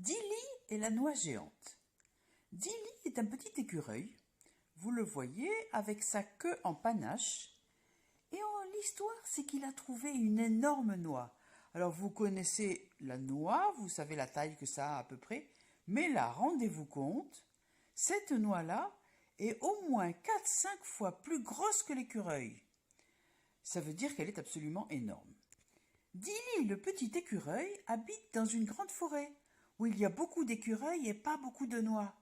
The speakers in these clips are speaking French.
Dilly et la noix géante. Dilly est un petit écureuil, vous le voyez avec sa queue en panache, et l'histoire c'est qu'il a trouvé une énorme noix. Alors vous connaissez la noix, vous savez la taille que ça a à peu près, mais là, rendez-vous compte, cette noix-là est au moins 4-5 fois plus grosse que l'écureuil. Ça veut dire qu'elle est absolument énorme. Dilly, le petit écureuil, habite dans une grande forêt, où il y a beaucoup d'écureuils et pas beaucoup de noix.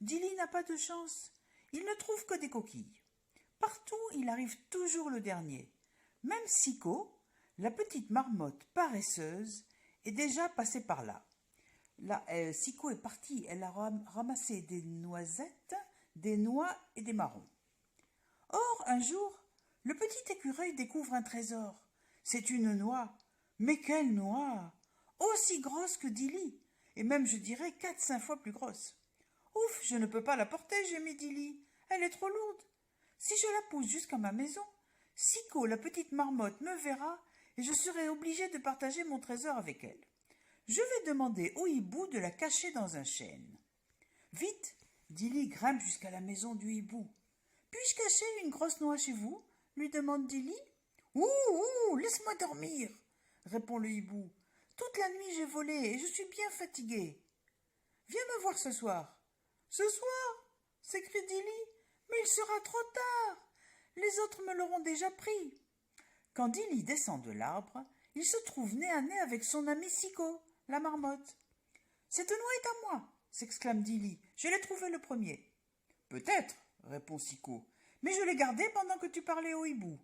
Dilly n'a pas de chance, il ne trouve que des coquilles. Partout, il arrive toujours le dernier. Même Sicko, la petite marmotte paresseuse, est déjà passée par là. Là, Sicko est partie, elle a ramassé des noisettes, des noix et des marrons. Or, un jour, le petit écureuil découvre un trésor. C'est une noix. Mais quelle noix! Aussi grosse que Dilly, et même je dirais 4-5 fois plus grosse. Ouf, je ne peux pas la porter, gémit Dilly. Elle est trop lourde. Si je la pousse jusqu'à ma maison, Sicko, la petite marmotte, me verra et je serai obligée de partager mon trésor avec elle. Je vais demander au hibou de la cacher dans un chêne. Vite, Dilly grimpe jusqu'à la maison du hibou. Puis-je cacher une grosse noix chez vous? Lui demande Dilly. Ouh, laisse-moi dormir, répond le hibou. Toute la nuit j'ai volé et je suis bien fatigué. Viens me voir ce soir. Ce soir? S'écrie Dilly. Mais il sera trop tard. Les autres me l'auront déjà pris. Quand Dilly descend de l'arbre, il se trouve nez à nez avec son ami Sicko, la marmotte. Cette noix est à moi, s'exclame Dilly. Je l'ai trouvée le premier. Peut-être, répond Sicko, mais je l'ai gardée pendant que tu parlais au hibou.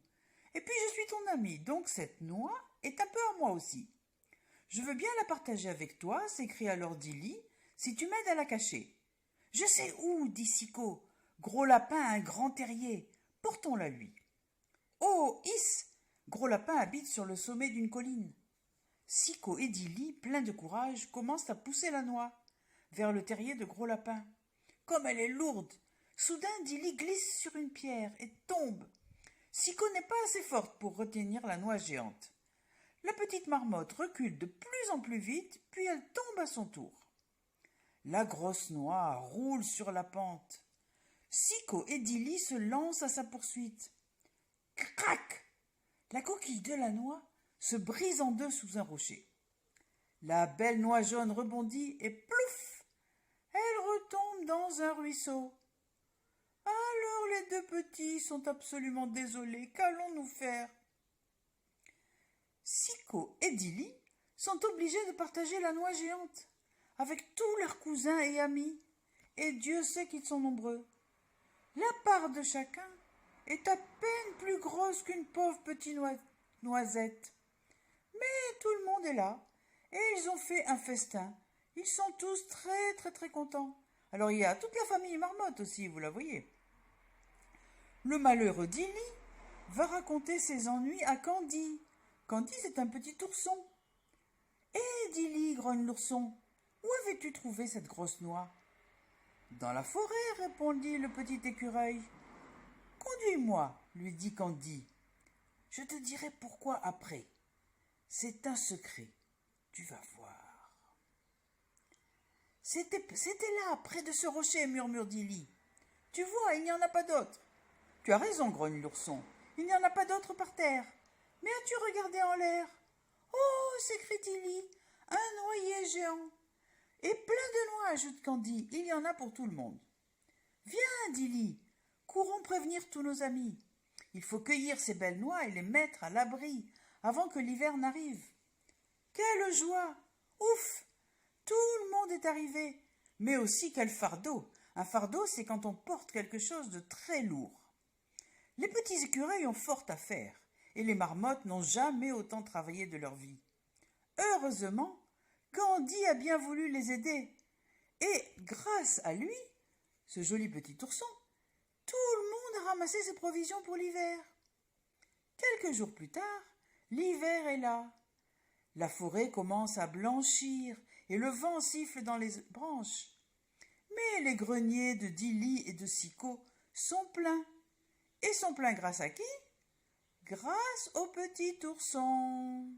Et puis je suis ton ami, donc cette noix est un peu à moi aussi. Je veux bien la partager avec toi, s'écrie alors Dilly, si tu m'aides à la cacher. Je sais où, dit Sicko. Gros Lapin a un grand terrier. Portons-la lui. Oh, Is! Gros Lapin habite sur le sommet d'une colline. Sicko et Dilly, pleins de courage, commencent à pousser la noix vers le terrier de Gros Lapin. Comme elle est lourde! Soudain, Dilly glisse sur une pierre et tombe. Sicko n'est pas assez forte pour retenir la noix géante. La petite marmotte recule de plus en plus vite, puis elle tombe à son tour. La grosse noix roule sur la pente. Sicko et Dilly se lancent à sa poursuite. Crac! La coquille de la noix se brise en deux sous un rocher. La belle noix jaune rebondit et plouf! Elle retombe dans un ruisseau. Alors les deux petits sont absolument désolés. Qu'allons-nous faire? Sicko et Dilly sont obligés de partager la noix géante avec tous leurs cousins et amis, et Dieu sait qu'ils sont nombreux. La part de chacun est à peine plus grosse qu'une pauvre petite noisette. Mais tout le monde est là, et ils ont fait un festin. Ils sont tous très très très contents. Alors il y a toute la famille marmotte aussi, vous la voyez. Le malheureux Dilly va raconter ses ennuis à Candy. Candy, c'est un petit ourson. « Hé, Dilly, grogne l'ourson, où avais-tu trouvé cette grosse noix ?»« Dans la forêt, répondit le petit écureuil. »« Conduis-moi, lui dit Candy. Je te dirai pourquoi après. C'est un secret, tu vas voir. »« C'était là, près de ce rocher, murmure Dilly. Tu vois, il n'y en a pas d'autres. »« Tu as raison, grogne l'ourson, il n'y en a pas d'autres par terre. Mais as-tu regardé en l'air ?»« Oh, s'écrie Dilly, un noyer géant. »« Et plein de noix, ajoute Candy, il y en a pour tout le monde. »« Viens, Dilly, courons prévenir tous nos amis. Il faut cueillir ces belles noix et les mettre à l'abri avant que l'hiver n'arrive. » Quelle joie! Ouf! Tout le monde est arrivé. Mais aussi quel fardeau! Un fardeau, c'est quand on porte quelque chose de très lourd. Les petits écureuils ont fort à faire, et les marmottes n'ont jamais autant travaillé de leur vie. Heureusement, Candy a bien voulu les aider, et grâce à lui, ce joli petit ourson, tout le monde a ramassé ses provisions pour l'hiver. Quelques jours plus tard, l'hiver est là. La forêt commence à blanchir et le vent siffle dans les branches. Mais les greniers de Dilly et de Sicko sont pleins. Et sont pleins grâce à qui? Grâce au petit ourson.